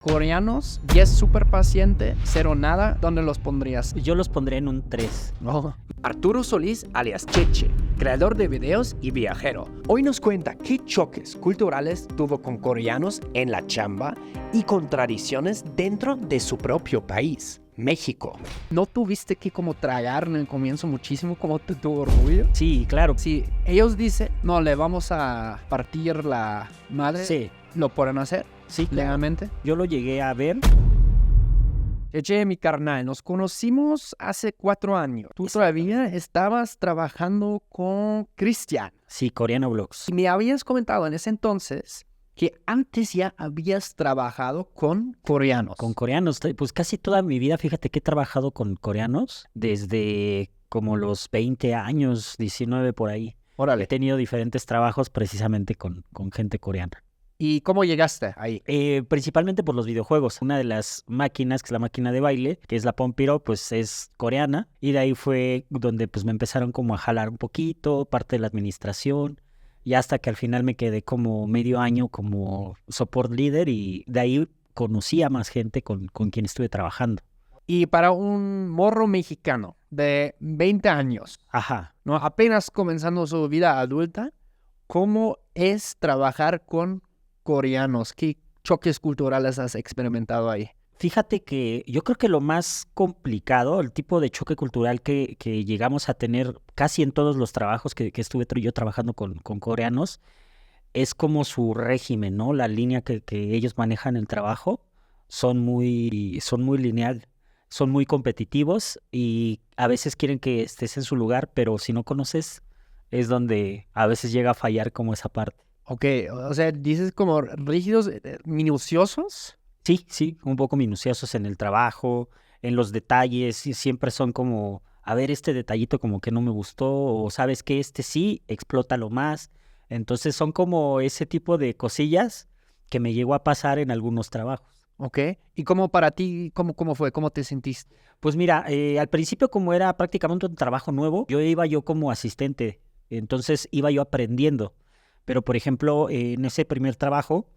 Coreanos, 10 súper paciente, 0 nada, ¿dónde los pondrías? Yo los pondré en un 3. No. Arturo Solís, alias Cheche, creador de videos y viajero. Hoy nos cuenta qué choques culturales tuvo con coreanos en la chamba y con tradiciones dentro de su propio país, México. ¿No tuviste que como tragar en el comienzo muchísimo como tu orgullo? Sí, claro. Si ellos dicen, no, le vamos a partir la madre, Sí, ¿lo pueden hacer sí, claro. legalmente? Yo lo llegué a ver. Cheche, mi carnal, nos conocimos hace 4 años. Tú todavía estabas trabajando con Cristian. Sí, Coreano Vlogs. Y me habías comentado en ese entonces que antes ya habías trabajado con coreanos. Con coreanos, pues casi toda mi vida, fíjate que he trabajado con coreanos desde como los 20 años, 19 por ahí. He Órale. tenido diferentes trabajos precisamente con gente coreana. ¿Y cómo llegaste ahí? Principalmente por los videojuegos. Una de las máquinas, que es la máquina de baile, que es la Pump It Up, pues es coreana. Y de ahí fue donde pues me empezaron como a jalar un poquito, parte de la administración. Y hasta que al final me quedé como medio año como support leader y de ahí conocí a más gente con quien estuve trabajando. Y para un morro mexicano de 20 años, Ajá. ¿no? Apenas comenzando su vida adulta, ¿cómo es trabajar con coreanos? ¿Qué choques culturales has experimentado ahí? Fíjate que yo creo que lo más complicado, el tipo de choque cultural que llegamos a tener casi en todos los trabajos que estuve yo trabajando con coreanos, es como su régimen, ¿no? La línea que ellos manejan en el trabajo son muy lineal, son muy competitivos y a veces quieren que estés en su lugar, pero si no conoces es donde a veces llega a fallar como esa parte. Ok, o sea, dices como rígidos, minuciosos. Sí, un poco minuciosos en el trabajo, en los detalles, y siempre son como, a ver, este detallito como que no me gustó, o sabes que este sí, explótalo más. Entonces son como ese tipo de cosillas que me llegó a pasar en algunos trabajos. Ok, ¿y cómo para ti, cómo fue? ¿Cómo te sentiste? Pues mira, al principio como era prácticamente un trabajo nuevo, iba yo como asistente, entonces iba yo aprendiendo. Pero por ejemplo, en ese primer trabajo,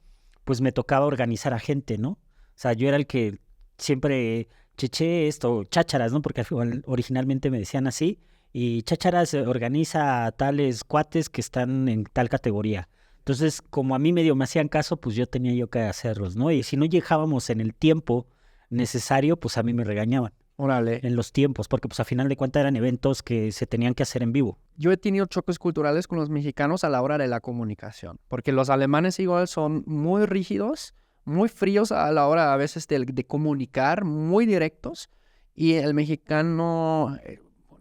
pues me tocaba organizar a gente, ¿no? O sea, yo era el que siempre cheche esto, chácharas, ¿no? Porque originalmente me decían así, y chácharas organiza a tales cuates que están en tal categoría. Entonces, como a mí medio me hacían caso, pues yo tenía yo que hacerlos, ¿no? Y si no llegábamos en el tiempo necesario, pues a mí me regañaban Órale. en los tiempos, porque pues a final de cuentas eran eventos que se tenían que hacer en vivo. Yo he tenido choques culturales con los mexicanos a la hora de la comunicación, porque los alemanes igual son muy rígidos, muy fríos a la hora a veces de comunicar, muy directos, y el mexicano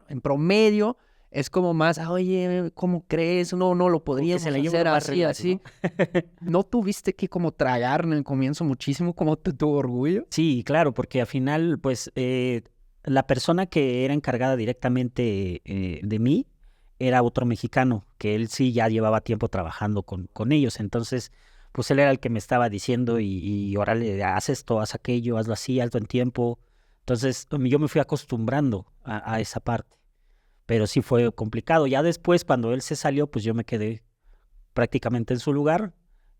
en promedio es como más, oye, ¿cómo crees? No lo podríamos se la lleva hacer uno más así, relax, así. ¿No tuviste que como tragar en el comienzo muchísimo como tu orgullo? Sí, claro, porque al final, pues, la persona que era encargada directamente de mí era otro mexicano, que él sí ya llevaba tiempo trabajando con ellos. Entonces, pues él era el que me estaba diciendo y órale, haz esto, haz aquello, hazlo así, hazlo en tiempo. Entonces, yo me fui acostumbrando a esa parte, pero sí fue complicado. Ya después, cuando él se salió, pues yo me quedé prácticamente en su lugar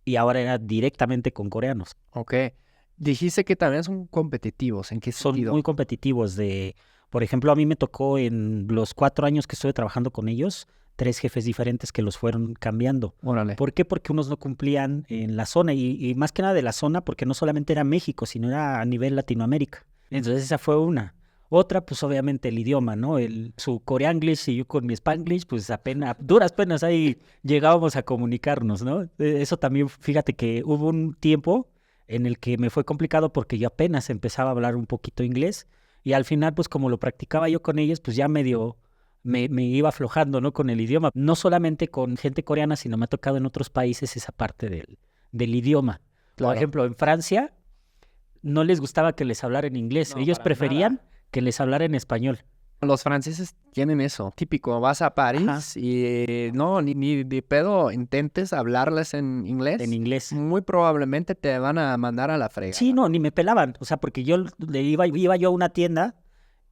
y ahora era directamente con coreanos. Ok. Dijiste que también son competitivos. ¿En qué Son sentido? muy competitivos. Por ejemplo, a mí me tocó en los 4 años que estuve trabajando con ellos, 3 jefes diferentes que los fueron cambiando. Órale. ¿Por qué? Porque unos no cumplían en la zona y más que nada de la zona, porque no solamente era México, sino era a nivel Latinoamérica. Entonces esa fue una. Otra, pues obviamente el idioma, ¿no? Su coreanglish y yo con mi spanglish, pues apenas, duras penas ahí llegábamos a comunicarnos, ¿no? Eso también, fíjate que hubo un tiempo en el que me fue complicado porque yo apenas empezaba a hablar un poquito inglés y al final, pues como lo practicaba yo con ellos, pues ya medio me iba aflojando, ¿no? Con el idioma. No solamente con gente coreana, sino me ha tocado en otros países esa parte del idioma. Por Claro. ejemplo, en Francia no les gustaba que les hablara en inglés. No, Ellos para preferían nada. que les hablara en español. Los franceses tienen eso, típico, vas a París Ajá. y no, ni de pedo intentes hablarles en inglés. En inglés. Muy probablemente te van a mandar a la fregada. Sí, no, ni me pelaban. O sea, porque yo iba yo a una tienda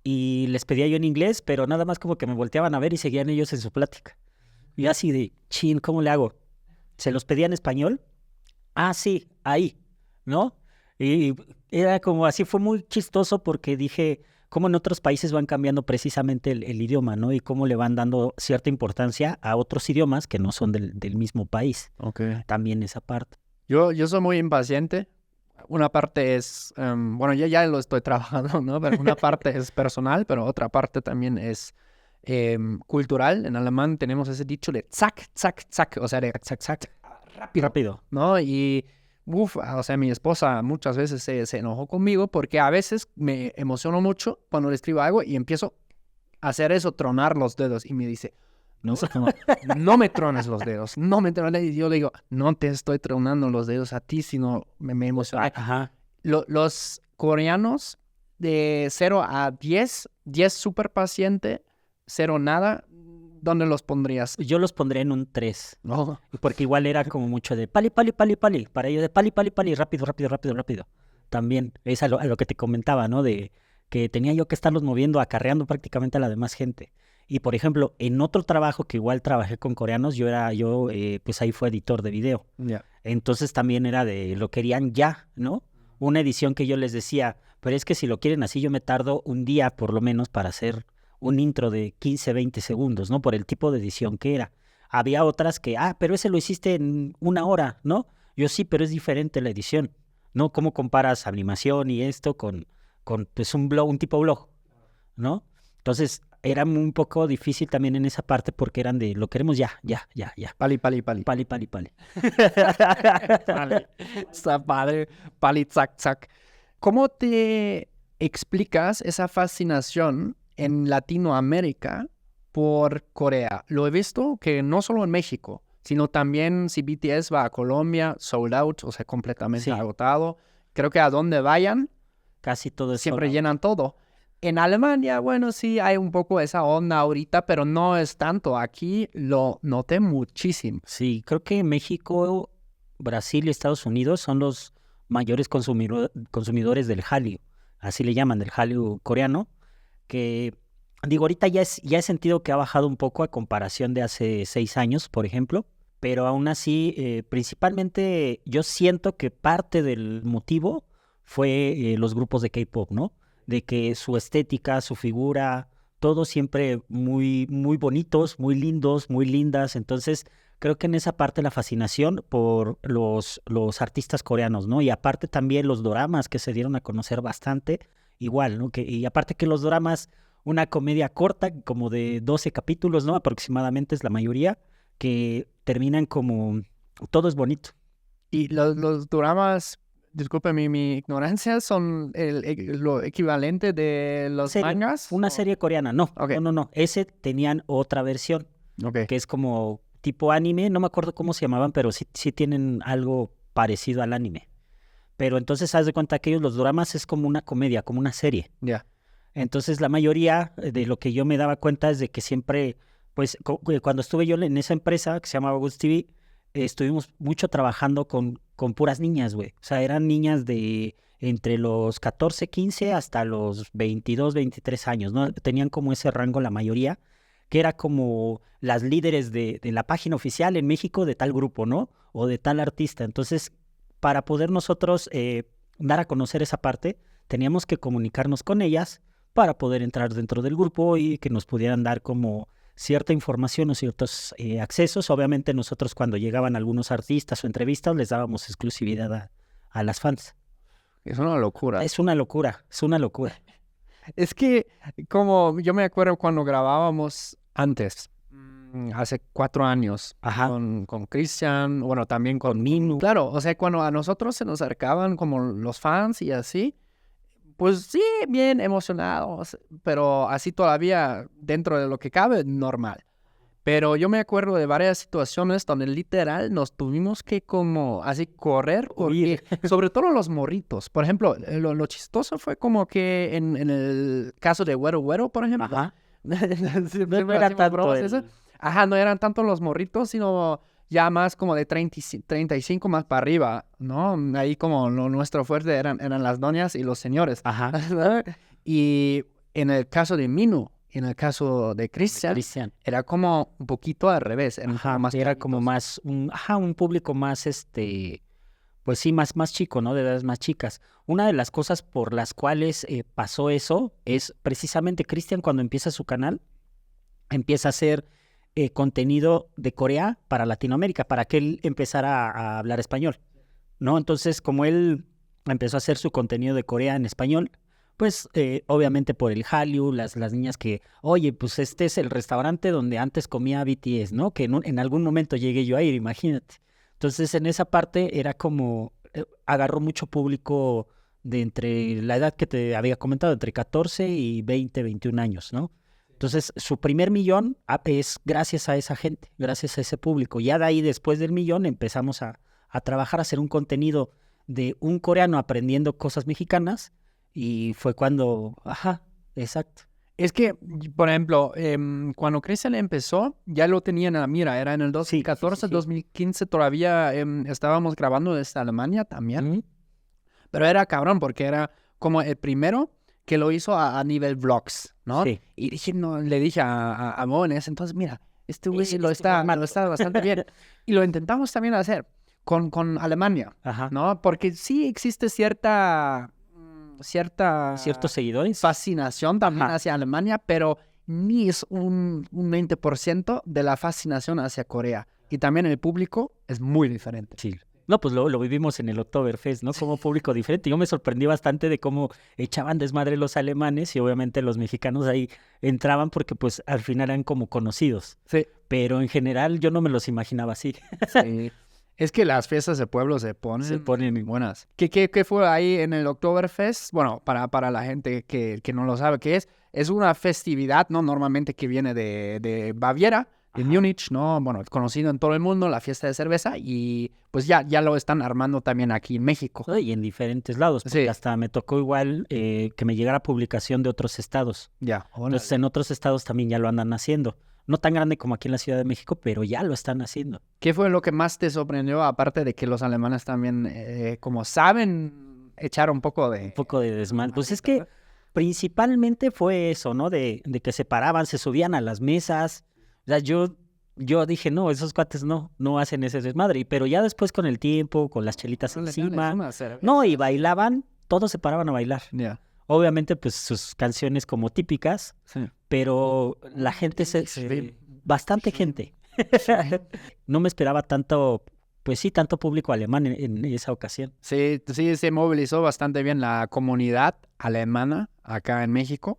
y les pedía yo en inglés, pero nada más como que me volteaban a ver y seguían ellos en su plática. Y así de, chin, ¿cómo le hago? ¿Se los pedía en español? Ah, sí, ahí, ¿no? Y era como así, fue muy chistoso porque dije, cómo en otros países van cambiando precisamente el idioma, ¿no? Y cómo le van dando cierta importancia a otros idiomas que no son del mismo país. Ok. También esa parte. Yo soy muy impaciente. Una parte es, bueno, ya lo estoy trabajando, ¿no? Pero una parte es personal, pero otra parte también es cultural. En alemán tenemos ese dicho de zack, zack, zack, o sea, de zack, zack, rápido, Rápido. ¿no? Y, o sea, mi esposa muchas veces se enojó conmigo porque a veces me emociono mucho cuando le escribo algo y empiezo a hacer eso, tronar los dedos. Y me dice, no, no me trones los dedos, no me trones. Y yo le digo, no te estoy tronando los dedos a ti, sino me emociona. Ajá. Los coreanos de 0 a 10, 10 súper paciente, 0 nada, ¿dónde los pondrías? Yo los pondré en un 3. No. Porque igual era como mucho de pali, pali, pali, pali. Para ellos de pali, pali, pali, rápido, rápido, rápido, rápido. También es a lo que te comentaba, ¿no? De que tenía yo que estarlos moviendo, acarreando prácticamente a la demás gente. Y por ejemplo, en otro trabajo que igual trabajé con coreanos, pues ahí fue editor de video. Ya. Entonces también era de, lo querían ya, ¿no? Una edición que yo les decía, pero es que si lo quieren así, yo me tardo un día por lo menos para hacer un intro de 15, 20 segundos, ¿no? Por el tipo de edición que era. Había otras que, pero ese lo hiciste en 1 hora, ¿no? Yo sí, pero es diferente la edición, ¿no? ¿Cómo comparas animación y esto con pues un blog, un tipo blog, ¿no? Entonces era un poco difícil también en esa parte porque eran de, lo queremos ya, ya, ya, ya. Pali, pali, pali. Pali, pali, pali. Pali. Está padre. Pali, zac, zac. ¿Cómo te explicas esa fascinación en Latinoamérica por Corea? Lo he visto que no solo en México, sino también si BTS va a Colombia, sold out, o sea, completamente Sí. agotado. Creo que a donde vayan, Casi todo es siempre sold out. llenan todo. En Alemania, bueno, sí hay un poco esa onda ahorita, pero no es tanto. Aquí lo noté muchísimo. Sí, creo que México, Brasil y Estados Unidos son los mayores consumidores del Hallyu, así le llaman, del Hallyu coreano, que digo, ahorita ya he sentido que ha bajado un poco a comparación de hace 6 años, por ejemplo, pero aún así, principalmente yo siento que parte del motivo fue los grupos de K-pop, ¿no? De que su estética, su figura, todo siempre muy, muy bonitos, muy lindos, muy lindas. Entonces, creo que en esa parte la fascinación por los artistas coreanos, ¿no? Y aparte también los doramas que se dieron a conocer bastante, igual, ¿no? Y aparte que los doramas, una comedia corta, como de 12 capítulos, ¿no? Aproximadamente es la mayoría, que terminan como, todo es bonito. Y los dramas, disculpe mi ignorancia, son lo equivalente de los Serie, mangas. una serie coreana, no, Ok. no. Ese tenían otra versión, Ok. que es como tipo anime, no me acuerdo cómo se llamaban, pero sí tienen algo parecido al anime. Pero entonces haz de cuenta que ellos, los dramas es como una comedia, como una serie. Ya. Entonces la mayoría de lo que yo me daba cuenta es de que siempre, pues cuando estuve yo en esa empresa que se llamaba Goods TV, estuvimos mucho trabajando con puras niñas, güey. O sea, eran niñas de entre los 14, 15 hasta los 22, 23 años, ¿no? Tenían como ese rango la mayoría, que era como las líderes de la página oficial en México de tal grupo, ¿no? O de tal artista. Entonces, para poder nosotros dar a conocer esa parte, teníamos que comunicarnos con ellas para poder entrar dentro del grupo y que nos pudieran dar como cierta información o ciertos accesos. Obviamente nosotros cuando llegaban algunos artistas o entrevistas les dábamos exclusividad a las fans. Es una locura. Es una locura, es una locura. Es que, como yo me acuerdo cuando grabábamos antes, hace 4 años, Ajá. con Christian, bueno, también con Minu. Claro, o sea, cuando a nosotros se nos acercaban como los fans y así, pues sí, bien emocionados, pero así todavía dentro de lo que cabe, normal. Pero yo me acuerdo de varias situaciones donde literal nos tuvimos que como así correr, porque, sobre todo los morritos. Por ejemplo, lo chistoso fue como que en el caso de Güero Güero, por ejemplo. Ajá. Siempre No era hacíamos tanto bromas de eso. Ajá, no eran tanto los morritos, sino ya más como de 35 más para arriba, ¿no? Ahí como nuestro fuerte eran las doñas y los señores. Ajá. Y en el caso de Minu, en el caso de Christian, era como un poquito al revés. Ajá, más era como chavitos. más, un público más, pues sí, más chico, ¿no? De edades más chicas. Una de las cosas por las cuales pasó eso es precisamente Cristian, cuando empieza su canal, empieza a hacer contenido de Corea para Latinoamérica, para que él empezara a hablar español, ¿no? Entonces, como él empezó a hacer su contenido de Corea en español, pues obviamente por el Hallyu, las niñas que, oye, pues este es el restaurante donde antes comía BTS, ¿no? Que en algún momento llegué yo a ir, imagínate. Entonces, en esa parte era como, agarró mucho público de entre la edad que te había comentado, entre 14 y 20, 21 años, ¿no? Entonces, su primer millón es gracias a esa gente, gracias a ese público. Ya de ahí, después del millón, empezamos a trabajar, a hacer un contenido de un coreano aprendiendo cosas mexicanas y fue cuando, ajá, exacto. Es que, por ejemplo, cuando Cristian empezó, ya lo tenían a la mira. Era en el 2014, sí. 2015, todavía estábamos grabando desde Alemania también. Pero era cabrón porque era como el primero que lo hizo a nivel vlogs, ¿no? Sí. Y le dije a Mo en ese entonces, mira, este güey lo está bastante bien. Y lo intentamos también hacer con Alemania, Ajá. ¿no? Porque sí existe ciertos seguidores. fascinación también Ajá. hacia Alemania, pero ni es un 20% de la fascinación hacia Corea. Y también el público es muy diferente. Sí. No, pues lo vivimos en el Oktoberfest, ¿no? Como público diferente. Yo me sorprendí bastante de cómo echaban desmadre los alemanes y obviamente los mexicanos ahí entraban porque pues al final eran como conocidos. Sí. Pero en general yo no me los imaginaba así. Sí. Es que las fiestas de pueblo se ponen buenas. ¿Qué fue ahí en el Oktoberfest? Bueno, para la gente que no lo sabe qué es una festividad, ¿no? Normalmente que viene de Baviera, de Múnich, ¿no? Bueno, conocido en todo el mundo, la fiesta de cerveza, y pues ya lo están armando también aquí en México. Y en diferentes lados, porque Sí. hasta me tocó igual que me llegara publicación de otros estados. Ya. Entonces en otros estados también ya lo andan haciendo. No tan grande como aquí en la Ciudad de México, pero ya lo están haciendo. ¿Qué fue lo que más te sorprendió, aparte de que los alemanes también, como saben echar un poco de... Un poco de desmadre. Pues es que principalmente fue eso, ¿no? De que se paraban, se subían a las mesas. O sea, yo dije, no, esos cuates no hacen ese desmadre. Pero ya después con el tiempo, con las chelitas encima, no, y bailaban, todos se paraban a bailar. Ya. Obviamente, pues sus canciones como típicas, Sí. pero la gente bastante gente. No me esperaba tanto, pues sí, tanto público alemán en esa ocasión. Sí, se movilizó bastante bien la comunidad alemana acá en México.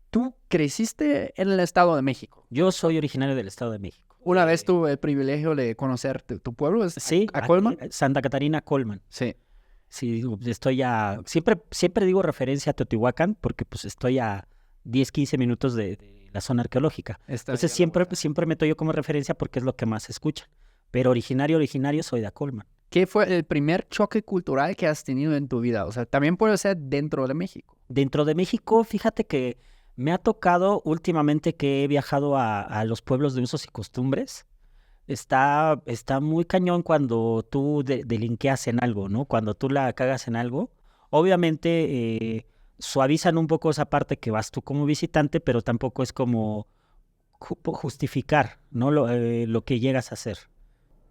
¿Tú creciste en el Estado de México? Yo soy originario del Estado de México. Una vez tuve el privilegio de conocer tu pueblo, ¿es Sí, a Colman? Santa Catarina, Colman. Sí. Sí, estoy siempre digo referencia a Teotihuacán porque pues estoy a 10, 15 minutos de la zona arqueológica. Entonces siempre meto yo como referencia porque es lo que más se escucha. Pero originario soy de Colman. ¿Qué fue el primer choque cultural que has tenido en tu vida? O sea, también puede ser dentro de México. Dentro de México, fíjate que me ha tocado últimamente que he viajado a los pueblos de usos y costumbres. Está muy cañón cuando tú delinqueas en algo, ¿no? Cuando tú la cagas en algo. Obviamente suavizan un poco esa parte que vas tú como visitante, pero tampoco es como justificar, ¿no? Lo que llegas a hacer.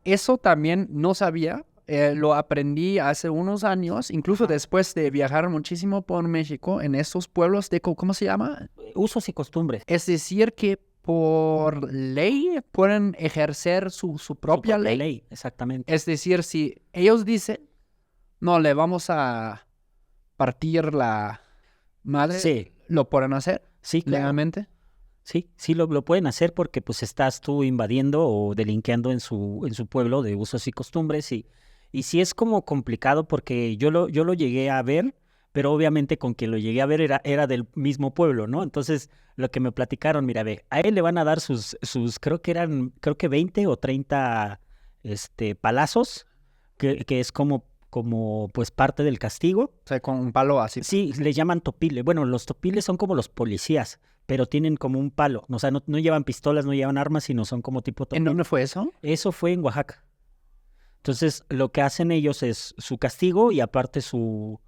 Eso también no sabía. Lo aprendí hace unos años, incluso después de viajar muchísimo por México, en esos pueblos de, ¿cómo se llama? Usos y costumbres. Es decir, que por ley pueden ejercer su propia ley. Exactamente. Es decir, si ellos dicen, no, le vamos a partir la madre, Sí. ¿lo pueden hacer Sí, claro. legalmente? Sí, lo pueden hacer porque pues estás tú invadiendo o delinqueando en su pueblo de usos y costumbres y sí es como complicado porque yo lo llegué a ver, pero obviamente con quien lo llegué a ver era del mismo pueblo, ¿no? Entonces lo que me platicaron, mira, ve, a él le van a dar sus creo que 20 o 30 palazos, que es como pues parte del castigo. O sea, con un palo así. Sí, le llaman topile. Bueno, los topiles son como los policías, pero tienen como un palo. O sea, no llevan pistolas, no llevan armas, sino son como tipo topile. ¿En dónde fue eso? Eso fue en Oaxaca. Entonces, lo que hacen ellos es su castigo y aparte su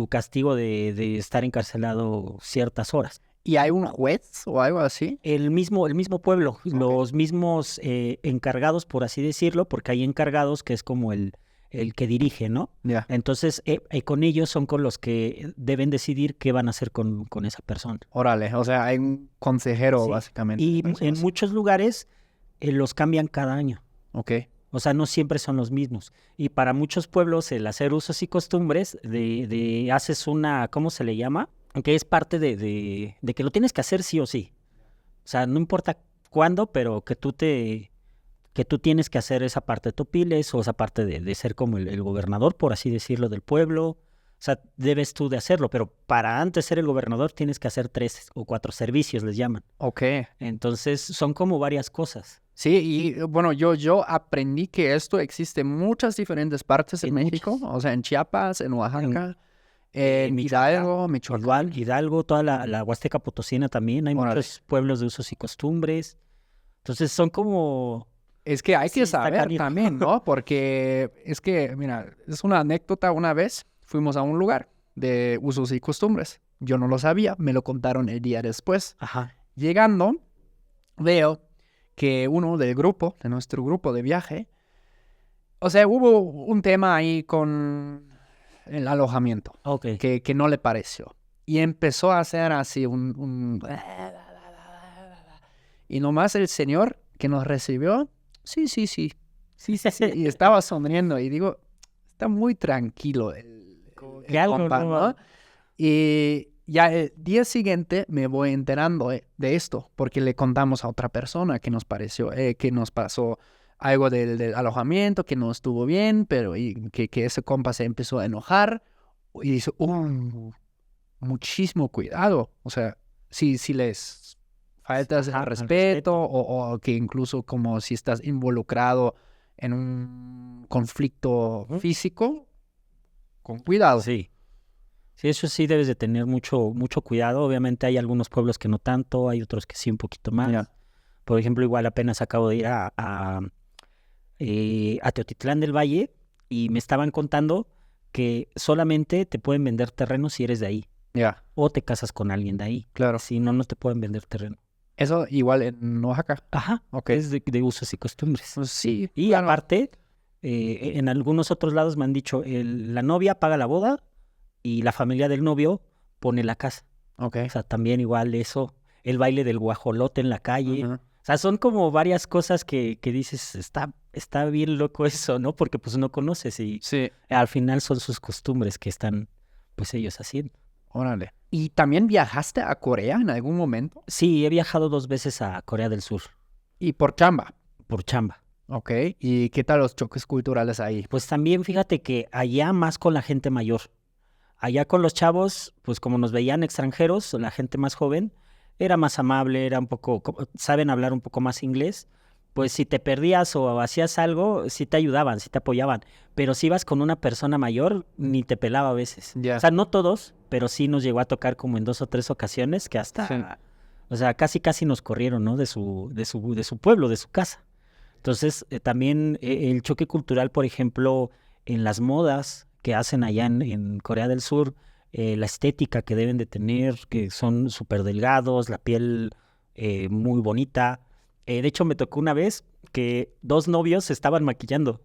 castigo de estar encarcelado ciertas horas. ¿Y hay un juez o algo así? El mismo pueblo, los mismos encargados, por así decirlo, porque hay encargados que es como el el que dirige, ¿no? Ya. Entonces, con ellos son con los que deben decidir qué van a hacer con esa persona. Órale, o sea, hay un consejero Sí. básicamente. Y de en personas. muchos lugares los cambian cada año. Ok, O sea, no siempre son los mismos. Y para muchos pueblos el hacer usos y costumbres haces una, ¿cómo se le llama? Que es parte de que lo tienes que hacer sí o sí. O sea, no importa cuándo, pero que tú tienes que hacer esa parte de topiles o esa parte de ser como el gobernador, por así decirlo, del pueblo. O sea, debes tú de hacerlo, pero para antes ser el gobernador tienes que hacer 3 o 4 servicios, les llaman. ok. Entonces, son como varias cosas. Sí, y bueno, yo aprendí que esto existe en muchas diferentes partes en En México, muchas. o sea, en Chiapas, en Oaxaca, en Michoacán, Hidalgo, Michoacán. Igual, Hidalgo, toda la Huasteca Potosina también, hay Órale. muchos pueblos de usos y costumbres. Entonces, son como... Es que hay Sí, que está saber canijo. también, ¿no? Porque es que, mira, es una anécdota. Una vez fuimos a un lugar de usos y costumbres. Yo no lo sabía, me lo contaron el día después. Ajá. Llegando, veo que uno del grupo, de nuestro grupo de viaje, o sea, hubo un tema ahí con el alojamiento Ok. que no le pareció. Y empezó a hacer así Y nomás el señor que nos recibió, sí, sí, sí. Sí, sí, sí. Y estaba sonriendo y digo, está muy tranquilo que algo, compa, ¿no? ¿no? Y ya el día siguiente me voy enterando de esto, porque le contamos a otra persona que nos pareció, que nos pasó algo del alojamiento, que no estuvo bien, pero que ese compa se empezó a enojar y dice, muchísimo cuidado. O sea, si les faltas Ajá, el al respeto o que incluso como si estás involucrado en un conflicto físico, con cuidado. Sí. Sí, eso sí debes de tener mucho cuidado. Obviamente hay algunos pueblos que no tanto, hay otros que sí un poquito más. Ya. Por ejemplo, igual apenas acabo de ir a Teotitlán del Valle y me estaban contando que solamente te pueden vender terreno si eres de ahí Ya, o te casas con alguien de ahí. claro. Si no, no te pueden vender terreno. Eso igual en Oaxaca. Ajá, Ok. es de usos y costumbres. Pues sí. Y claro. aparte, en algunos otros lados me han dicho, la novia paga la boda y la familia del novio pone la casa. Ok. O sea, también igual eso, el baile del guajolote en la calle. Ujú. O sea, son como varias cosas que dices, está bien loco eso, ¿no? Porque pues no conoces y Sí, al final son sus costumbres que están pues ellos haciendo. órale. ¿Y también viajaste a Corea en algún momento? Sí, he viajado 2 veces a Corea del Sur Y por chamba. por chamba. Ok. ¿Y qué tal los choques culturales ahí? Pues también fíjate que allá más con la gente mayor. Allá con los chavos, pues como nos veían extranjeros, la gente más joven, era más amable, era un poco, saben hablar un poco más inglés. Pues si te perdías o hacías algo, sí te ayudaban, sí te apoyaban. Pero si ibas con una persona mayor, ni te pelaba a veces. Ya. O sea, no todos, pero sí nos llegó a tocar como en 2 o 3 ocasiones que hasta, Sí. o sea, casi nos corrieron, ¿no? De su pueblo, de su casa. Entonces, también el choque cultural, por ejemplo, en las modas que hacen allá en Corea del Sur, la estética que deben de tener, que son súper delgados, la piel muy bonita. De hecho, me tocó una vez que 2 novios se estaban maquillando.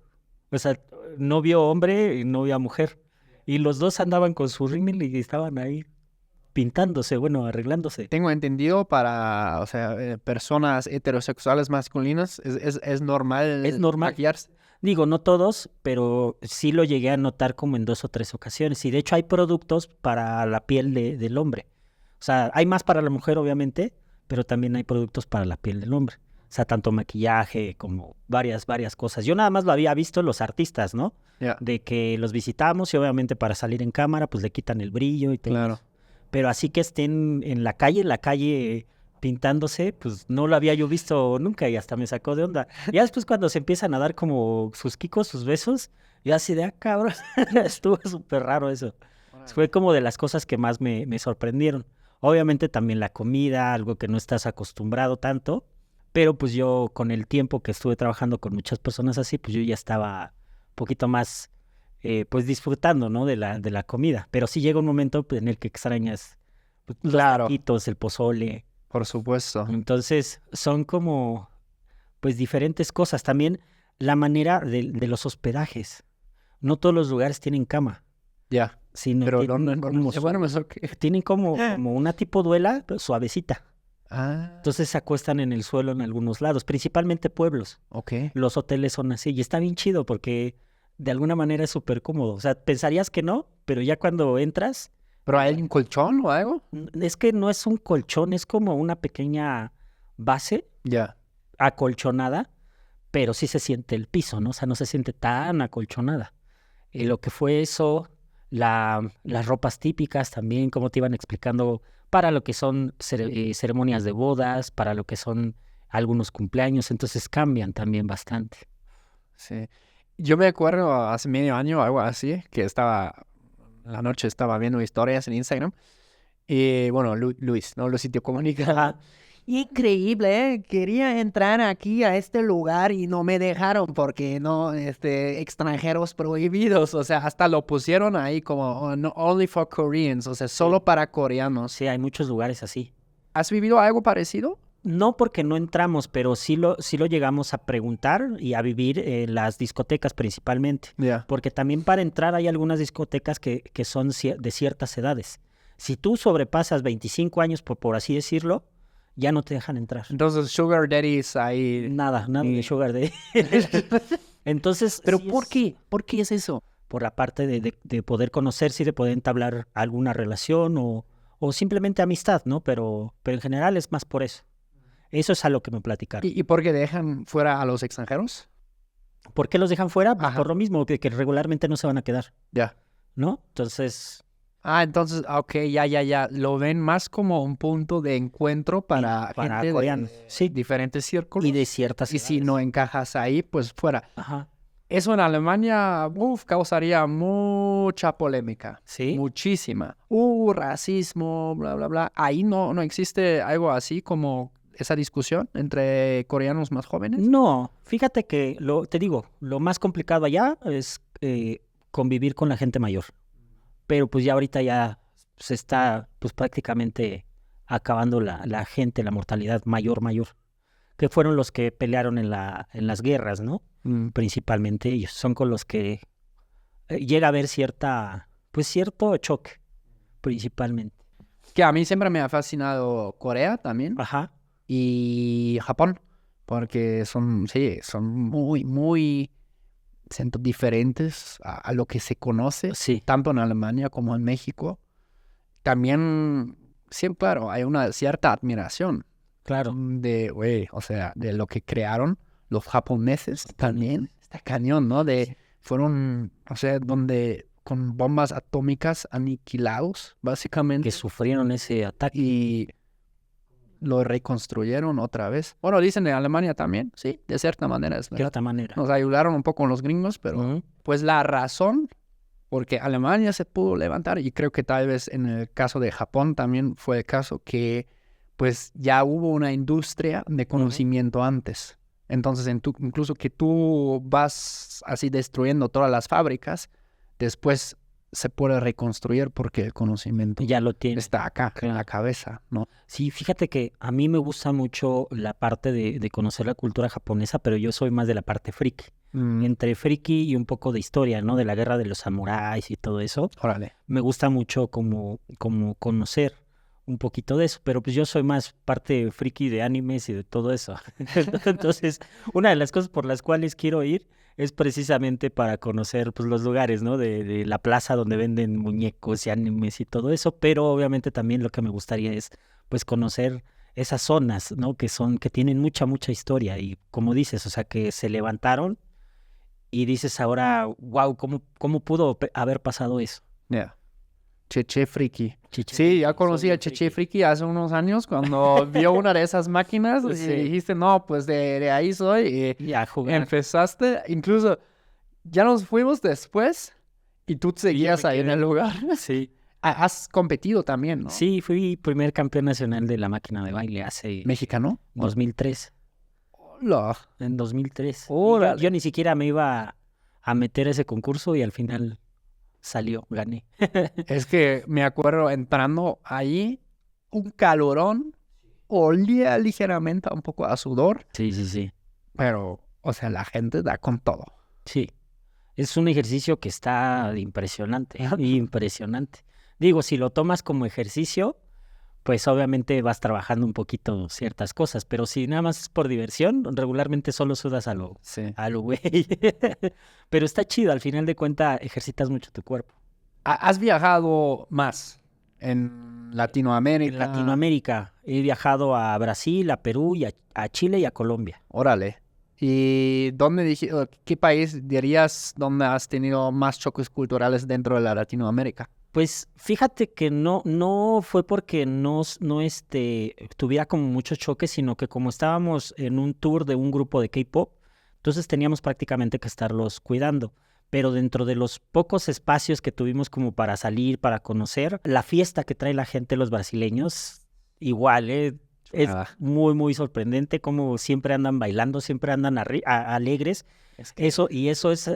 O sea, novio hombre y novia mujer. Y los dos andaban con su rímel y estaban ahí pintándose, bueno, arreglándose. Tengo entendido para, o sea, personas heterosexuales masculinas es normal Es normal. maquillarse. Digo, no todos, pero sí lo llegué a notar como en 2 o 3 ocasiones. Y de hecho hay productos para la piel del hombre. O sea, hay más para la mujer, obviamente, pero también hay productos para la piel del hombre. O sea, tanto maquillaje como varias cosas. Yo nada más lo había visto en los artistas, ¿no? Ya. De que los visitamos y obviamente para salir en cámara, pues le quitan el brillo y todo. Claro. Pero así que estén en la calle pintándose, pues no lo había yo visto nunca y hasta me sacó de onda. Ya después cuando se empiezan a dar como sus quicos, sus besos, yo así de, cabrón, estuvo súper raro eso. Fue como de las cosas que más me sorprendieron. Obviamente también la comida, algo que no estás acostumbrado tanto, pero pues yo con el tiempo que estuve trabajando con muchas personas así, pues yo ya estaba un poquito más, pues disfrutando, ¿no? De la comida. Pero sí llega un momento pues, en el que extrañas pues, los Claro. taquitos, el pozole. Por supuesto. Entonces son como, pues diferentes cosas. También la manera de los hospedajes. no todos los lugares tienen cama, Ya. sino Pero tienen ¿dónde? como, Bueno, ¿eso qué? tienen como una tipo duela, pero suavecita. Ah, Entonces se acuestan en el suelo en algunos lados, principalmente pueblos. ok. Los hoteles son así y está bien chido porque de alguna manera es súper cómodo. O sea, pensarías que no, pero ya cuando entras, ¿Pero hay un colchón o algo? es que no es un colchón, es como una pequeña base Ya. acolchonada, pero sí se siente el piso, ¿no? O sea, no se siente tan acolchonada. Lo que fue eso, las ropas típicas también, como te iban explicando, para lo que son ceremonias de bodas, para lo que son algunos cumpleaños, entonces cambian también bastante. Sí. Yo me acuerdo hace medio año, algo así, que la noche estaba viendo historias en Instagram. Y bueno, Luis, ¿no? Luisito Comunica. Increíble, ¿eh? Quería entrar aquí a este lugar y no me dejaron porque no, extranjeros prohibidos. O sea, hasta lo pusieron ahí como no, only for Koreans, o sea, solo para coreanos. Sí, hay muchos lugares así. ¿Has vivido algo parecido? No porque no entramos, pero sí lo llegamos a preguntar y a vivir en las discotecas principalmente. Ya. Porque también para entrar hay algunas discotecas que son de ciertas edades. Si tú sobrepasas 25 años, por así decirlo, ya no te dejan entrar. Entonces, Sugar Daddies ahí. Nada de sugar daddy. Entonces, ¿Pero sí por es qué? ¿Por qué es eso? por la parte de poder conocerse y de poder entablar alguna relación o simplemente amistad, ¿no? Pero en general es más por eso. Eso es a lo que me platicaron. ¿Y por qué dejan fuera a los extranjeros? ¿Por qué los dejan fuera? Pues Ajá. por lo mismo, que regularmente no se van a quedar, Ya. ¿no? Entonces, Entonces, ok, ya. Lo ven más como un punto de encuentro para gente coreanos. de Sí. diferentes círculos. Y de ciertas Y si edades. no encajas ahí, pues fuera. Ajá. Eso en Alemania, causaría mucha polémica. Sí. Muchísima. Racismo, bla, bla, bla. Ahí no existe algo así como esa discusión entre coreanos más jóvenes. No, fíjate que te digo, lo más complicado allá es convivir con la gente mayor. Pero pues ya ahorita ya se está pues prácticamente acabando la gente, la mortalidad mayor, que fueron los que pelearon en las guerras, ¿no? Principalmente ellos, son con los que llega a haber cierto choque, principalmente. Que a mí siempre me ha fascinado Corea también. Ajá. Y Japón, porque son muy siento diferentes a lo que se conoce, Sí. tanto en Alemania como en México. También, siempre, claro, hay una cierta admiración Claro. o sea, de lo que crearon los japoneses también. Está cañón, ¿no? Fueron, o sea, donde con bombas atómicas aniquilados, básicamente. Que sufrieron ese ataque. Y lo reconstruyeron otra vez. Bueno, dicen en Alemania también, sí, de cierta manera es De verdad. cierta manera. Nos ayudaron un poco con los gringos, pero Ujú. pues la razón porque Alemania se pudo levantar, y creo que tal vez en el caso de Japón también fue el caso que pues ya hubo una industria de conocimiento antes. Entonces, incluso que tú vas así destruyendo todas las fábricas, después se puede reconstruir porque el conocimiento Ya lo tiene. está acá, en la Claro. cabeza, ¿no? Sí, fíjate que a mí me gusta mucho la parte de conocer la cultura japonesa, pero yo soy más de la parte friki. Entre friki y un poco de historia, ¿no? De la guerra de los samuráis y todo eso. Órale. Me gusta mucho como conocer un poquito de eso, pero pues yo soy más parte friki de animes y de todo eso. Entonces, una de las cosas por las cuales quiero ir es precisamente para conocer pues los lugares, ¿no? De la plaza donde venden muñecos y animes y todo eso, pero obviamente también lo que me gustaría es pues conocer esas zonas, ¿no? Que tienen mucha historia y como dices, o sea, que se levantaron y dices ahora, wow, ¿cómo pudo haber pasado eso? Yeah. Cheche Friki. Cheche Sí, ya Friki, conocí soy a un Cheche friki. Friki hace unos años cuando vio una de esas máquinas y Sí. dijiste, no, pues de ahí soy. Y a Y jugar. empezaste, incluso ya nos fuimos después y tú seguías me ahí en quedé. el lugar. Sí. Has competido también, ¿no? Sí, fui primer campeón nacional de la máquina de baile hace ¿Mexicano? 2003. Hola. En 2003. Y Órale. yo ni siquiera me iba a meter a ese concurso y al final salió, gané. Es que me acuerdo entrando ahí, un calorón, olía ligeramente un poco a sudor, Sí. pero, o sea, la gente da con todo. Sí. Es un ejercicio que está impresionante, impresionante. Digo, si lo tomas como ejercicio, pues obviamente vas trabajando un poquito ciertas cosas, pero si nada más es por diversión, regularmente solo sudas Sí. a lo güey. Pero está chido, al final de cuentas ejercitas mucho tu cuerpo. ¿Has viajado más en Latinoamérica? En Latinoamérica he viajado a Brasil, a Perú, a Chile y a Colombia. Órale. ¿Y qué país dirías donde has tenido más choques culturales dentro de la Latinoamérica? Pues fíjate que no fue porque no tuviera como muchos choques, sino que como estábamos en un tour de un grupo de K-pop, entonces teníamos prácticamente que estarlos cuidando. Pero dentro de los pocos espacios que tuvimos como para salir, para conocer, la fiesta que trae la gente, los brasileños, igual, es Ah. muy, muy sorprendente como siempre andan bailando, siempre andan alegres. Es que Eso es,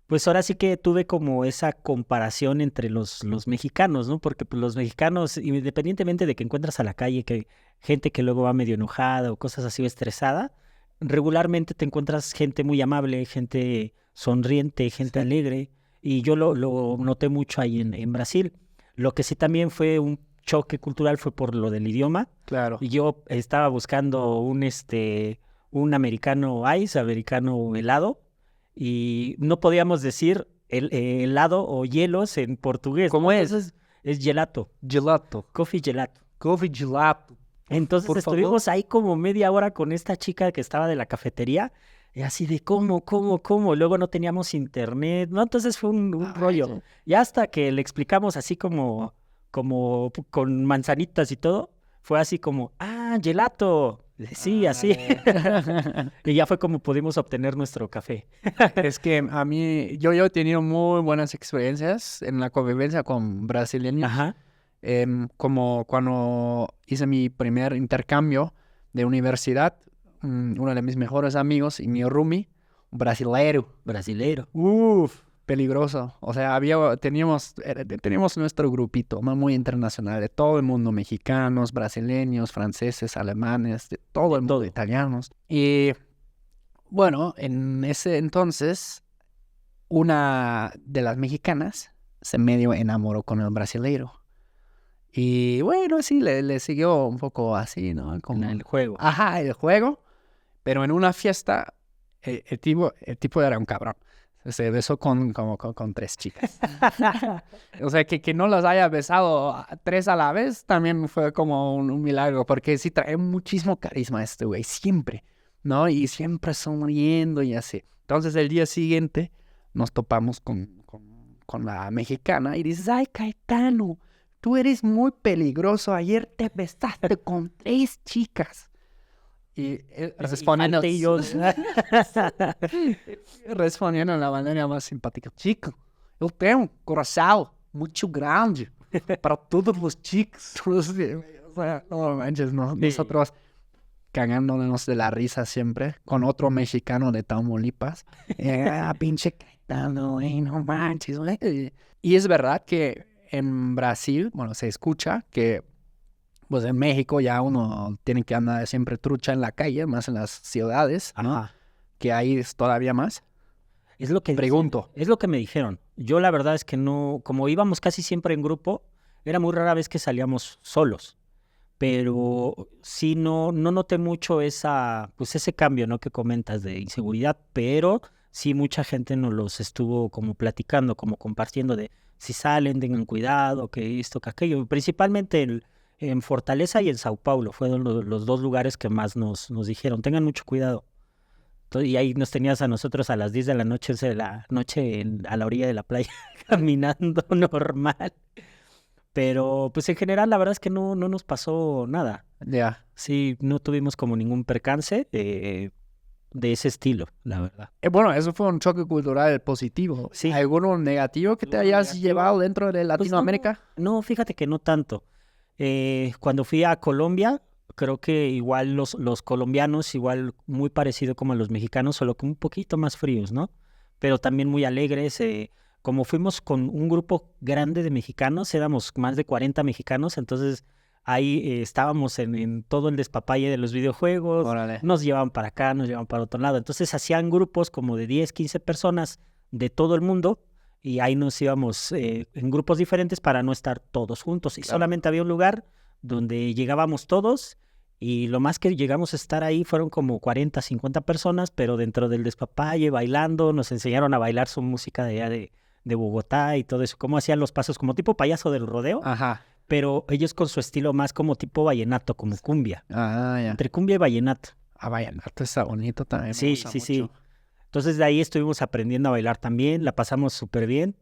pues ahora sí que tuve como esa comparación entre los mexicanos, ¿no? Porque pues, los mexicanos, independientemente de que encuentras a la calle que gente que luego va medio enojada o cosas así o estresada, regularmente te encuentras gente muy amable, gente sonriente, gente alegre, y yo lo noté mucho ahí en Brasil. Lo que sí también fue un choque cultural fue por lo del idioma, claro. y yo estaba buscando un americano ice, americano helado, y no podíamos decir helado o hielos en portugués. ¿Cómo es? Entonces, es gelato, Gelato. coffee gelato. Coffee gelato. Entonces Por favor. estuvimos ahí como media hora con esta chica que estaba de la cafetería, y así de cómo. Luego no teníamos internet, ¿no? Entonces fue un rollo. Y hasta que le explicamos así como con manzanitas y todo, fue así como, gelato. Sí, así. Y ya fue como pudimos obtener nuestro café. Es que a mí, yo he tenido muy buenas experiencias en la convivencia con brasileños. Ajá. Como cuando hice mi primer intercambio de universidad, uno de mis mejores amigos y mi roomie, un brasilero. Brasileiro. Peligroso. O sea, teníamos nuestro grupito muy internacional, de todo el mundo, mexicanos, brasileños, franceses, alemanes, de todo el mundo, todo. italianos. Y bueno, en ese entonces, una de las mexicanas se medio enamoró con el brasileiro. Y bueno, sí, le siguió un poco así, ¿no? Como El juego. Ajá, el juego. Pero en una fiesta, el tipo era un cabrón. Se besó con 3 chicas. O sea, que no las haya besado a 3 a la vez también fue como un milagro. Porque sí trae muchísimo carisma este güey, siempre, ¿no? Y siempre sonriendo y así. Entonces el día siguiente nos topamos con la mexicana y dices, ay, Caetano, tú eres muy peligroso. Ayer te besaste con 3 chicas. Y respondiendo, Falté yo. respondiendo de la manera más simpática. Chico, eu tenho um coração muito grande para todos los chicos. O sea, no manches, nosotros cagándonos de la risa siempre con otro mexicano de Tamaulipas. Pinche Caetano, no manches, güey. Y es verdad que en Brasil, bueno, se escucha que pues en México ya uno tiene que andar siempre trucha en la calle, más en las ciudades, ¿no? Ajá. Que ahí es todavía más. Es lo que Pregunto. Es lo que me dijeron. Yo la verdad es que no, como íbamos casi siempre en grupo, era muy rara vez que salíamos solos. Pero sí no noté mucho ese cambio, ¿no? Que comentas de inseguridad, pero sí mucha gente nos los estuvo como platicando, como compartiendo de si salen, tengan cuidado, que esto, que aquello. Principalmente en Fortaleza y en Sao Paulo fueron los 2 lugares que más nos dijeron, tengan mucho cuidado. Y ahí nos tenías a nosotros a las 10 de la noche, 11 de la noche a la orilla de la playa, caminando normal. Pero pues en general la verdad es que no nos pasó nada. Ya. Sí, no tuvimos como ningún percance de ese estilo, la verdad. Bueno, eso fue un choque cultural positivo. Sí. ¿Alguno negativo que te ¿Alguno hayas negativo? llevado dentro de Pues Latinoamérica? no, fíjate que no tanto. Cuando fui a Colombia, creo que igual los colombianos, igual muy parecido como a los mexicanos, solo que un poquito más fríos, ¿no? Pero también muy alegres. Como fuimos con un grupo grande de mexicanos, éramos más de 40 mexicanos, entonces Ahí estábamos en todo el despapalle de los videojuegos, Órale. nos llevaban para acá, nos llevaban para otro lado. Entonces hacían grupos como de 10, 15 personas de todo el mundo y ahí nos íbamos en grupos diferentes para no estar todos juntos. Y Claro. solamente había un lugar donde llegábamos todos y lo más que llegamos a estar ahí fueron como 40, 50 personas, pero dentro del despapalle, bailando, nos enseñaron a bailar su música de allá de Bogotá y todo eso, cómo hacían los pasos como tipo payaso del rodeo, Ajá. pero ellos con su estilo más como tipo vallenato, como cumbia, Ah, ya. entre cumbia y vallenato. Ah, vallenato está bonito también. me Sí, gusta sí, sí. mucho. Entonces de ahí estuvimos aprendiendo a bailar también, la pasamos súper bien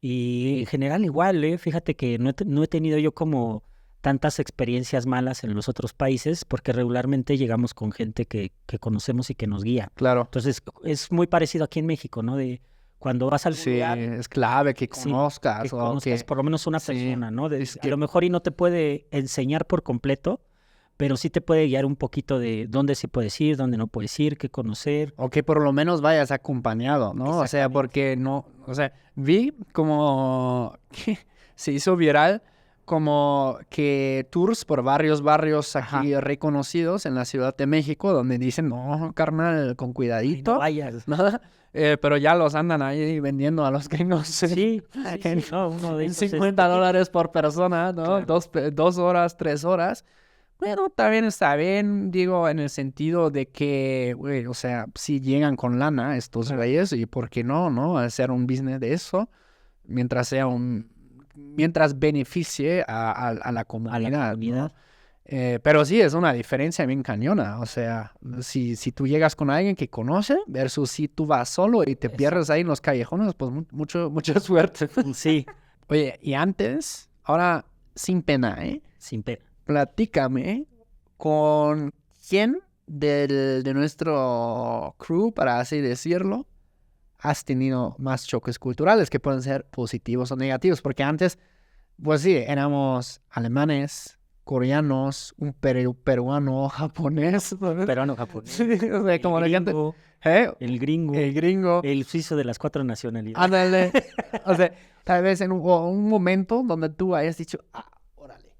y en general igual, fíjate que no he tenido yo como tantas experiencias malas en los otros países porque regularmente llegamos con gente que conocemos y que nos guía. Claro. Entonces es muy parecido aquí en México, ¿no? De cuando vas al Sí, lugar es clave que Sí, conozcas. que o conozcas que- por lo menos una sí, persona, ¿no? es A que- lo mejor y no te puede enseñar por completo, pero sí te puede guiar un poquito de dónde sí puedes ir, dónde no puedes ir, qué conocer. O que por lo menos vayas acompañado, ¿no? O sea, Exactamente. porque no, o sea, vi como que se hizo viral como que tours por varios barrios aquí reconocidos en la Ciudad de México donde dicen, no, carnal, con Ay, no cuidadito, vayas. ¿no? Pero ya los andan ahí vendiendo a los gringos Sí, en, no, uno de en esos, $50 por persona, ¿no? Claro. 2 horas, 3 horas. Bueno, también está bien, digo, en el sentido de que, güey, o sea, si llegan con lana estos güeyes, y por qué no, ¿no? Hacer un business de eso, mientras beneficie a la comunidad, ¿no? comunidad. Pero sí, es una diferencia bien cañona, o sea, si tú llegas con alguien que conoce versus si tú vas solo y te pierdes ahí en los callejones, pues mucha suerte. Sí, Oye, y antes, ahora sin pena, ¿eh? sin pena. Platícame con quién de nuestro crew, para así decirlo, has tenido más choques culturales que pueden ser positivos o negativos. Porque antes, pues sí, éramos alemanes, coreanos, un peruano, japonés. ¿sabes? Peruano, japonés. Sí, o sea, como la gente. gringo, ¿Eh? el gringo, El gringo. el suizo de las 4 nacionalidades. Ándale. O sea, tal vez en un momento donde tú hayas dicho, ah, órale.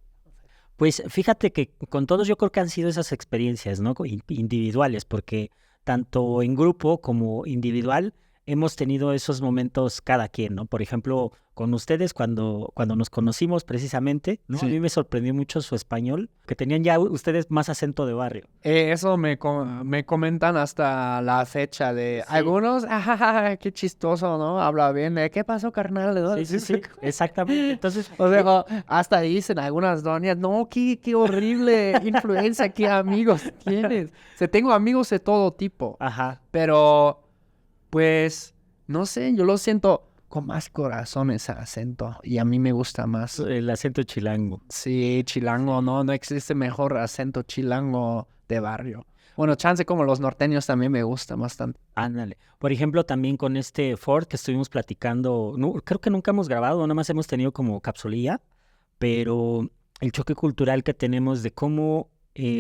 Pues fíjate que con todos yo creo que han sido esas experiencias, ¿no? Individuales, porque tanto en grupo como individual hemos tenido esos momentos cada quien, ¿no? Por ejemplo, con ustedes cuando nos conocimos precisamente, ¿no? Sí. A mí me sorprendió mucho su español, que tenían ya ustedes más acento de barrio. Eso me comentan hasta la fecha de Sí. algunos, qué chistoso, ¿no? Habla bien, ¿qué pasó, carnal? ¿No? Sí, exactamente. Entonces, O sea, hasta dicen algunas doñas, no, qué horrible influencia, qué amigos tienes. O sea, tengo amigos de todo tipo, ajá, pero pues, no sé, yo lo siento con más corazón ese acento y a mí me gusta más. el acento chilango. Sí, chilango, no existe mejor acento chilango de barrio. Bueno, chance como los norteños también me gusta bastante. Ándale. Por ejemplo, también con este Ford que estuvimos platicando, creo que nunca hemos grabado, nada más hemos tenido como capsulilla, pero el choque cultural que tenemos de cómo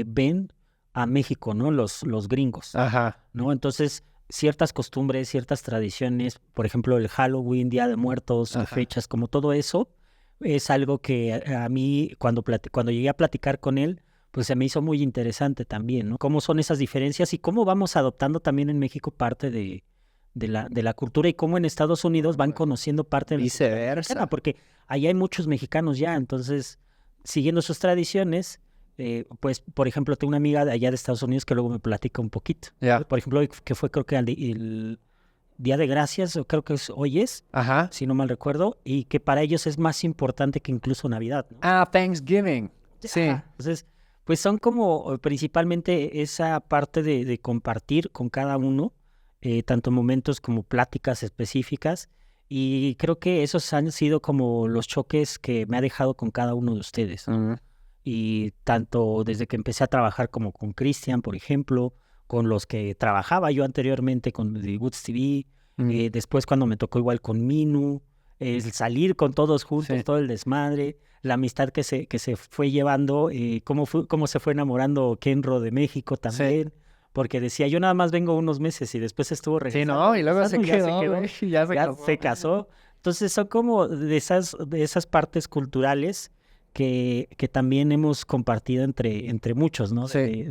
ven a México, ¿no? Los gringos, Ajá. ¿no? Entonces, ciertas costumbres, ciertas tradiciones, por ejemplo, el Halloween, Día de Muertos, Ajá. fechas, como todo eso, es algo que a mí, cuando llegué a platicar con él, pues se me hizo muy interesante también, ¿no? Cómo son esas diferencias y cómo vamos adoptando también en México parte de la cultura y cómo en Estados Unidos van conociendo parte de la cultura Viceversa. mexicana, porque allá hay muchos mexicanos ya, entonces, siguiendo sus tradiciones, pues, por ejemplo, tengo una amiga de allá de Estados Unidos que luego me platica un poquito. Ya. Por ejemplo, que fue creo que el Día de Gracias, o creo que hoy es, Ajá. si no mal recuerdo, y que para ellos es más importante que incluso Navidad, ¿no? Thanksgiving. Sí. Ajá. Entonces, pues son como principalmente esa parte de compartir con cada uno, tanto momentos como pláticas específicas, y creo que esos han sido como los choques que me ha dejado con cada uno de ustedes, ¿no? Mm. Y tanto desde que empecé a trabajar como con Cristian, por ejemplo, con los que trabajaba yo anteriormente con The Woods TV, Mm. después cuando me tocó igual con Minu, el salir con todos juntos, Sí. todo el desmadre, la amistad que se fue llevando, cómo se fue enamorando Kenro de México también, porque decía, yo nada más vengo unos meses y después estuvo Sí, regresando. ¿no? Y luego se regresando, quedó, güey, ya se ya casó. se casó. Entonces son como de esas partes culturales que también hemos compartido entre muchos, ¿no? Sí.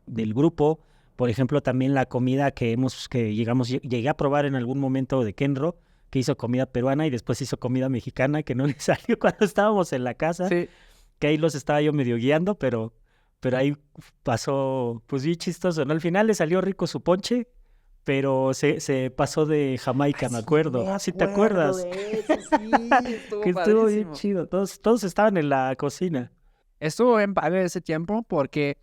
Del grupo. Por ejemplo, también la comida que llegué a probar en algún momento de Kenro, que hizo comida peruana y después hizo comida mexicana, que no le salió cuando estábamos en la casa, Sí. que ahí los estaba yo medio guiando, pero ahí pasó, pues bien chistoso, ¿no? Al final le salió rico su ponche, pero se pasó de Jamaica, me acuerdo. ¿Sí te acuerdas? Que estuvo bien chido. Todos estaban en la cocina. Estuvo bien padre ese tiempo porque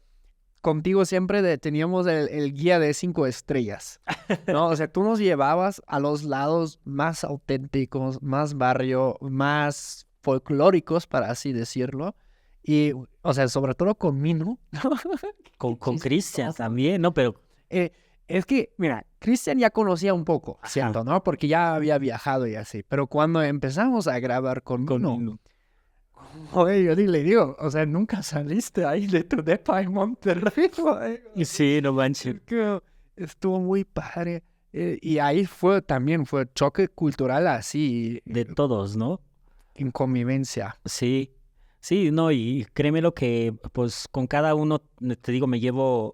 contigo siempre teníamos el guía de 5 estrellas, ¿no? O sea, tú nos llevabas a los lados más auténticos, más barrio, más folclóricos, para así decirlo. Y, o sea, sobre todo con Mino. Con chistoso. Cristian también, ¿no? Pero Es que, mira, Cristian ya conocía un poco, Ajá. ¿cierto? ¿No? Porque ya había viajado y así. Pero cuando empezamos a grabar con Mino, oye, yo le digo, o sea, nunca saliste ahí de tu depa en Monterrey, güey. Sí, no manches. Que estuvo muy padre. Y ahí fue choque cultural así, De todos, ¿no? en convivencia. Sí, sí, no, y créeme lo que, pues, con cada uno, te digo, me llevo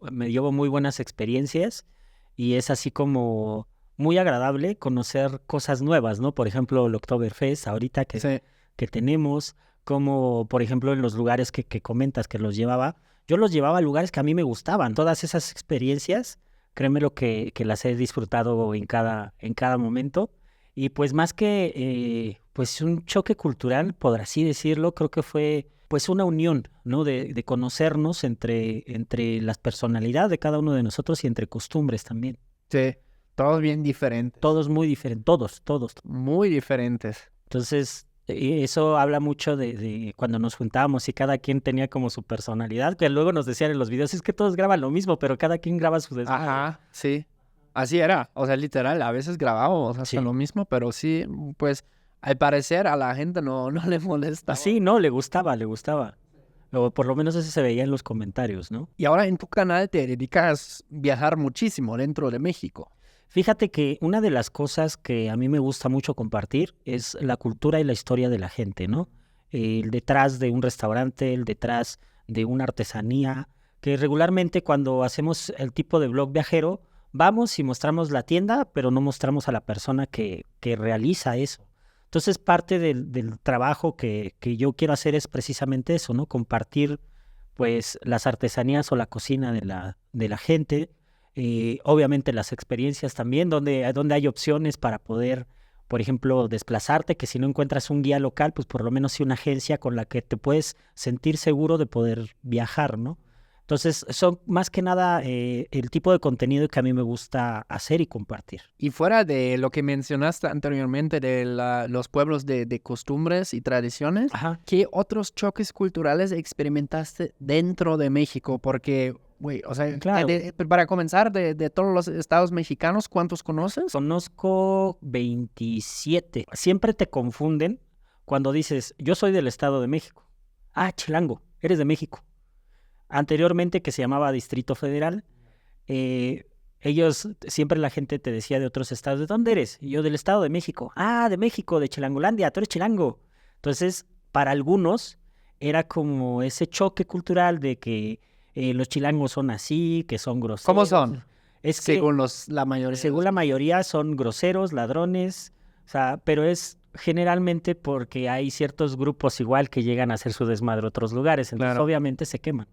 muy buenas experiencias y es así como muy agradable conocer cosas nuevas, ¿no? Por ejemplo, el Oktoberfest ahorita Sí. que tenemos, como, por ejemplo, en los lugares que comentas que yo los llevaba a lugares que a mí me gustaban. Todas esas experiencias, créeme lo que las he disfrutado en cada momento. Y pues más que pues un choque cultural, por así decirlo, creo que fue pues una unión, ¿no? De conocernos entre las personalidades de cada uno de nosotros y entre costumbres también. Sí, todos bien diferentes. Todos muy diferentes, todos. Muy diferentes. Entonces, eso habla mucho de cuando nos juntábamos y cada quien tenía como su personalidad, que luego nos decían en los videos, es que todos graban lo mismo, pero cada quien graba su desmadre. Ajá, sí. Así era. O sea, literal, a veces grabábamos hasta Sí. lo mismo, pero sí, pues, al parecer a la gente no le molesta. Sí, no, le gustaba. O por lo menos eso se veía en los comentarios, ¿no? Y ahora en tu canal te dedicas a viajar muchísimo dentro de México. Fíjate que una de las cosas que a mí me gusta mucho compartir es la cultura y la historia de la gente, ¿no? El detrás de un restaurante, el detrás de una artesanía, que regularmente cuando hacemos el tipo de blog viajero, vamos y mostramos la tienda, pero no mostramos a la persona que realiza eso. Entonces, parte del trabajo que yo quiero hacer es precisamente eso, ¿no? Compartir, pues, las artesanías o la cocina de la gente. Obviamente las experiencias también, donde hay opciones para poder, por ejemplo, desplazarte, que si no encuentras un guía local, pues por lo menos sí una agencia con la que te puedes sentir seguro de poder viajar, ¿no? Entonces, son más que nada el tipo de contenido que a mí me gusta hacer y compartir. Y fuera de lo que mencionaste anteriormente de los pueblos de costumbres y tradiciones, Ajá. ¿qué otros choques culturales experimentaste dentro de México? Porque, güey, o sea, Claro. Para comenzar, de todos los estados mexicanos, ¿cuántos conoces? Conozco 27. Siempre te confunden cuando dices, yo soy del Estado de México. Ah, chilango, eres de México. Anteriormente, que se llamaba Distrito Federal, ellos, siempre la gente te decía de otros estados, ¿de dónde eres? Y yo del Estado de México. Ah, de México, de Chilangolandia, tú eres chilango. Entonces, para algunos era como ese choque cultural de que los chilangos son así, que son groseros. ¿Cómo son? Es que Según la mayoría. según la mayoría son groseros, ladrones, o sea, pero es generalmente porque hay ciertos grupos igual que llegan a hacer su desmadre a otros lugares, entonces Claro. obviamente se queman.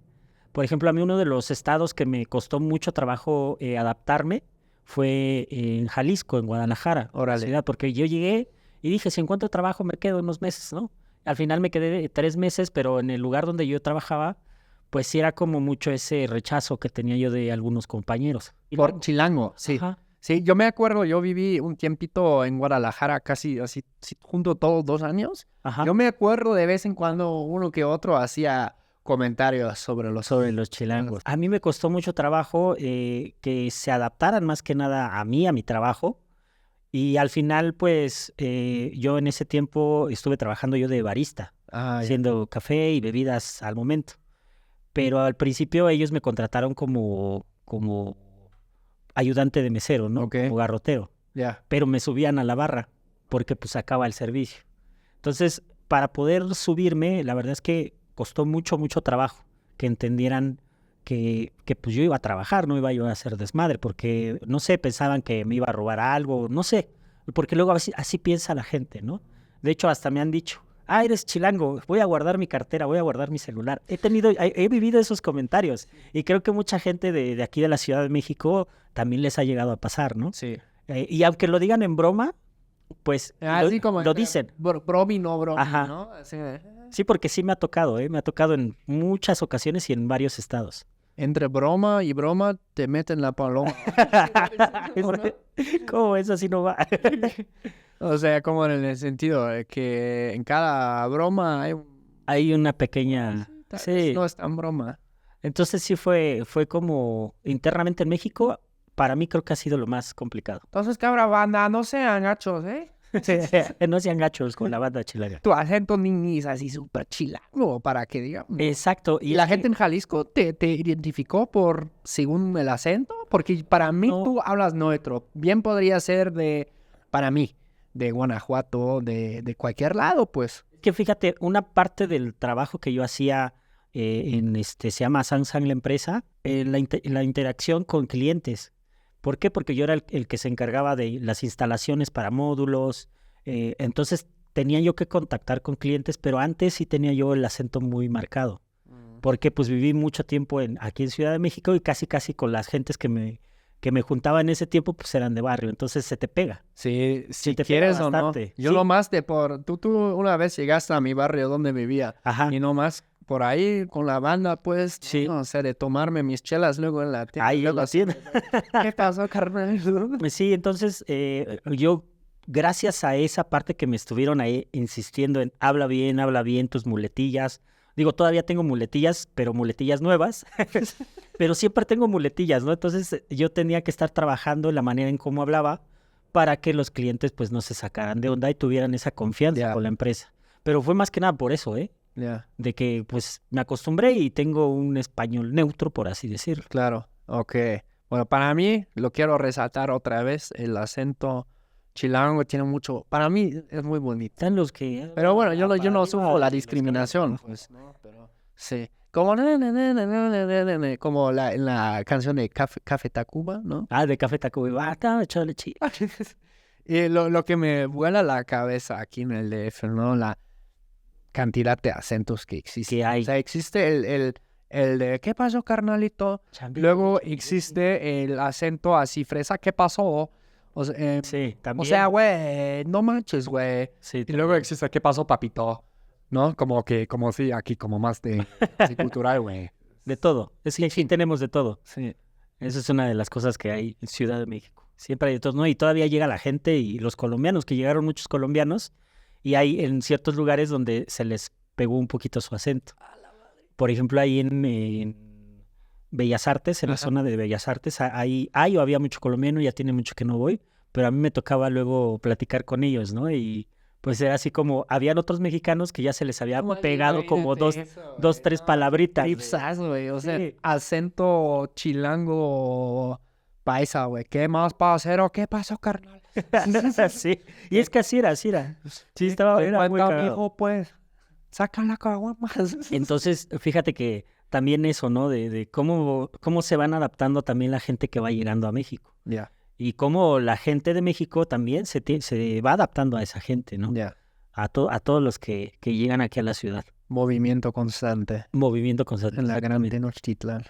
Por ejemplo, a mí uno de los estados que me costó mucho trabajo adaptarme fue en Jalisco, en Guadalajara, Órale. ciudad, porque yo llegué y dije, si encuentro trabajo me quedo unos meses, ¿no? Al final me quedé 3 meses, pero en el lugar donde yo trabajaba, pues sí era como mucho ese rechazo que tenía yo de algunos compañeros. Por chilango, sí. Ajá. Sí, yo me acuerdo, yo viví un tiempito en Guadalajara, casi así, junto todos 2 años. Ajá. Yo me acuerdo de vez en cuando uno que otro hacía comentarios sobre los chilangos. A mí me costó mucho trabajo que se adaptaran más que nada a mí, a mi trabajo. Y al final, pues, yo en ese tiempo estuve trabajando yo de barista, haciendo café y bebidas al momento. Pero al principio ellos me contrataron como ayudante de mesero, ¿no? Ok. Como garrotero. Ya. Pero me subían a la barra porque pues sacaba el servicio. Entonces, para poder subirme, la verdad es que costó mucho, mucho trabajo que entendieran que pues yo iba a trabajar, no iba yo a hacer desmadre, porque, no sé, pensaban que me iba a robar algo, no sé, porque luego así piensa la gente, ¿no? De hecho, hasta me han dicho, eres chilango, voy a guardar mi cartera, voy a guardar mi celular. He vivido esos comentarios y creo que mucha gente de aquí de la Ciudad de México también les ha llegado a pasar, ¿no? Sí. Y aunque lo digan en broma, pues Así como lo dicen. Bromi, no bromi, Ajá. ¿no? Así de, Sí, porque sí me ha tocado, me ha tocado en muchas ocasiones y en varios estados. entre broma y broma te meten la paloma. ¿Cómo eso así no va? O sea, como en el sentido de que en cada broma hay Hay una pequeña... tal Sí. vez no es tan broma. Entonces sí fue como internamente en México, para mí creo que ha sido lo más complicado. Entonces, cabra banda, no sean gachos, ¿eh? No sean gachos con la banda chilanga. Tu acento ni es así súper chilango, para que digamos. Exacto. ¿Y la gente en Jalisco te identificó según el acento? Porque para mí No. tú hablas neutro. Bien podría ser para mí, de Guanajuato, de cualquier lado, pues. Que fíjate, una parte del trabajo que yo hacía se llama Sansan la empresa, la interacción con clientes. ¿Por qué? Porque yo era el que se encargaba de las instalaciones para módulos, entonces tenía yo que contactar con clientes, pero antes sí tenía yo el acento muy marcado, porque pues viví mucho tiempo aquí en Ciudad de México y casi con las gentes que me juntaba en ese tiempo, pues eran de barrio, entonces se te pega. Sí, si te quieres pega o no. bastante. Yo Sí. nomás tú una vez llegaste a mi barrio donde vivía. Ajá. Y nomás por ahí con la banda, pues, Sí. no sé, de tomarme mis chelas luego en la tienda. Ahí en luego la así, tienda. ¿qué pasó, carnal? Sí, entonces yo, gracias a esa parte que me estuvieron ahí insistiendo en habla bien tus muletillas. Digo, todavía tengo muletillas, pero muletillas nuevas. Pero siempre tengo muletillas, ¿no? Entonces yo tenía que estar trabajando en la manera en cómo hablaba para que los clientes pues no se sacaran de onda y tuvieran esa confianza Ya. con la empresa. Pero fue más que nada por eso, Ya, de que pues me acostumbré y tengo un español neutro, por así decirlo. claro. Ok. Bueno, para mí, lo quiero resaltar otra vez, el acento chilango tiene mucho... Para mí es muy bonito. Están los que... Pero bueno, yo para no arriba sufro y la los discriminación, cabezas pues, ¿no? Pero sí. Como, como en la canción de Café Tacuba, ¿no? de Café Tacuba, échale chido. Y lo que me vuela la cabeza aquí en el DF, ¿no? La cantidad de acentos que existen. Que hay. O sea, existe el de ¿qué pasó, carnalito? Luego existe el acento así fresa, ¿qué pasó? O sea, Sí, también. o sea, güey, no manches, güey. Sí, Y luego existe ¿qué pasó, papito? ¿No? Como sí, aquí, como más de cultural, güey. de todo. Es que sí tenemos de todo. Sí. Esa es una de las cosas que hay en Ciudad de México. Siempre hay de todo, ¿no? Y todavía llega la gente y los colombianos, que llegaron muchos colombianos, y hay en ciertos lugares donde se les pegó un poquito su acento. Por ejemplo, ahí en Bellas Artes, en la zona de Bellas Artes, hay o había mucho colombiano, ya tiene mucho que no voy, pero a mí me tocaba luego platicar con ellos, ¿no? Y pues era así como, habían otros mexicanos que ya se les había pegado como dos, tres palabritas. Tripsas, güey. O sea, Sí. acento chilango paisa, güey. ¿Qué más, parcero? ¿Qué pasó, carnal? Sí, y es que así era. Sí, era muy cagado. Hijo, pues, saca la caguama. Entonces, fíjate que también eso, ¿no? De cómo se van adaptando también la gente que va llegando a México. Ya, Y cómo la gente de México también se va adaptando a esa gente, ¿no? ya. A todos los que llegan aquí a la ciudad. Movimiento constante Movimiento constante. en la gran exactamente. Tenochtitlan.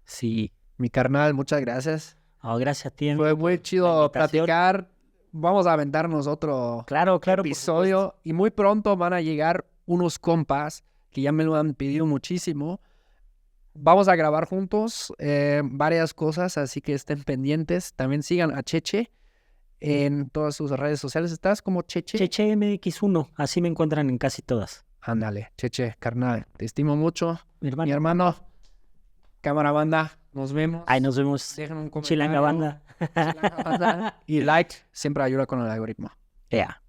Sí. Mi carnal, muchas gracias. Gracias a ti. Fue muy la chido invitación. platicar. Vamos a aventarnos otro Claro, por episodio. Y muy pronto van a llegar unos compas que ya me lo han pedido muchísimo. Vamos a grabar juntos varias cosas, así que estén pendientes. También sigan a Cheche en todas sus redes sociales. ¿Estás como Cheche? Cheche MX1, así me encuentran en casi todas. Ándale, Cheche, carnal. Te estimo mucho. Mi hermano. Mi hermano. Cámara banda. Nos vemos. Ahí nos vemos. Dejen un comentario. Chilanga banda. Chilanga banda. Y like siempre ayuda con el algoritmo. Yeah.